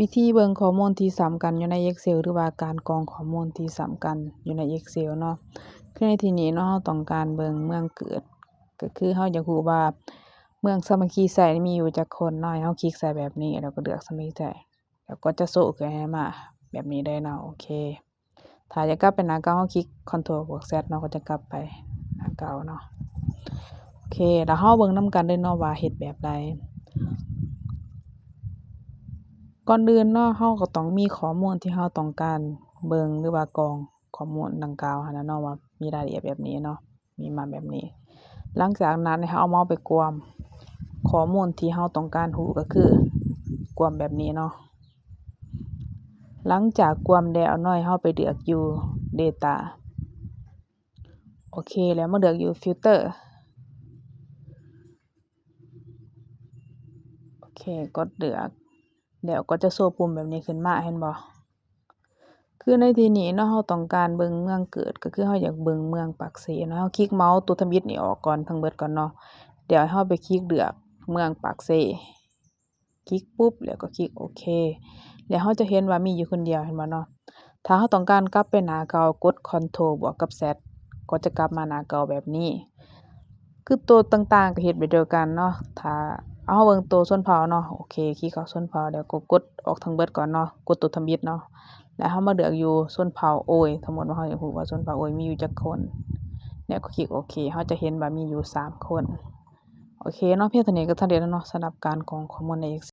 วิธีเบิ่งข้อมูลที่ซ้ำกันอยู่ใน Excel หรือว่าการกรองข้อมูลที่ซ้ำกันอยู่ใน Excel เนาะคือในที่นี้เนาะเราต้องการเบิ่งเมืองเกิดก็คือเราอยากรู้ว่าเมืองสามัคคีใช้มีอยู่จักคนเนาะให้เราคลิกใส่แบบนี้แล้วก็เลือกสามัคคีใช้แล้วก็จะโชว์ขึ้นให้มาแบบนี้ได้เนาะโอเคถ้าอยากกลับไปหน้าเก่าเราคลิก Ctrl+Z เนาะก็จะกลับไปหน้าเก่าเนาะโอเคแล้วเราเบิ่งนำกันเลยเนาะว่าเฮ็ดแบบใดก่อนอื่นเนาะเราก็ต้องมีข้อมูลที่เราต้องการเบิ่งหรือว่ากรองข้อมูลดังกล่าวหั้นน่ะเนาะว่ามีรายละเอียดแบบนี้เนาะมีมาแบบนี้หลังจากนั้นให้เราเอาเมาส์ไปกวมข้อมูลที่เราต้องการรู้ก็คือกวมแบบนี้เนาะหลังจากกวมแล้วเนาะให้เราไปเลือกอยู่ Data โอเคแล้วมาเลือกอยู่ Filter โอเคกดเลือกแล้วก็จะโชว์ปุ่มแบบนี้ขึ้นมาเห็นบ่คือในที่นี้เนาะเราต้องการเบิ่งเมืองเกิดก็คือเราอยากเบิ่งเมืองปากเสเนาะเราคลิกเมาส์ตัวทมิตนี่ออกก่อนทั้งเบิดก่อนเนาะเดี๋ยวให้เราไปคลิกเลือกเมืองปากเสคลิกปุ๊บแล้วก็คลิกโอเคแล้วเราจะเห็นว่ามีอยู่คนเดียวเห็นบ่เนาะถ้าเราต้องการกลับไปหน้าเก่ากด Ctrl บวกกับ Z ก็จะกลับมาหน้าเก่าแบบนี้คือตัวต่างๆก็เฮ็ดแบบเดียวกันเนาะถ้าเอาเบิ่งตัวชนเผ่าเนาะโอเคคลิกเข้าชนเผ่าแล้วก็กดออกทั้งเบิดก่อนเนาะกดตัวทมิตเนาะแล้วเรามาเลือกอยู่ชนเผ่าโอยสมมุติว่าเราอยากรู้ว่าชนเผ่าโอยมีอยู่จักคนแล้วก็คลิกโอเคเราจะเห็นว่ามีอยู่3คนโอเคเนาะเพียงเท่านี้ก็สำเร็จแล้วเนาะสำหรับการกรองข้อมูลใน Excel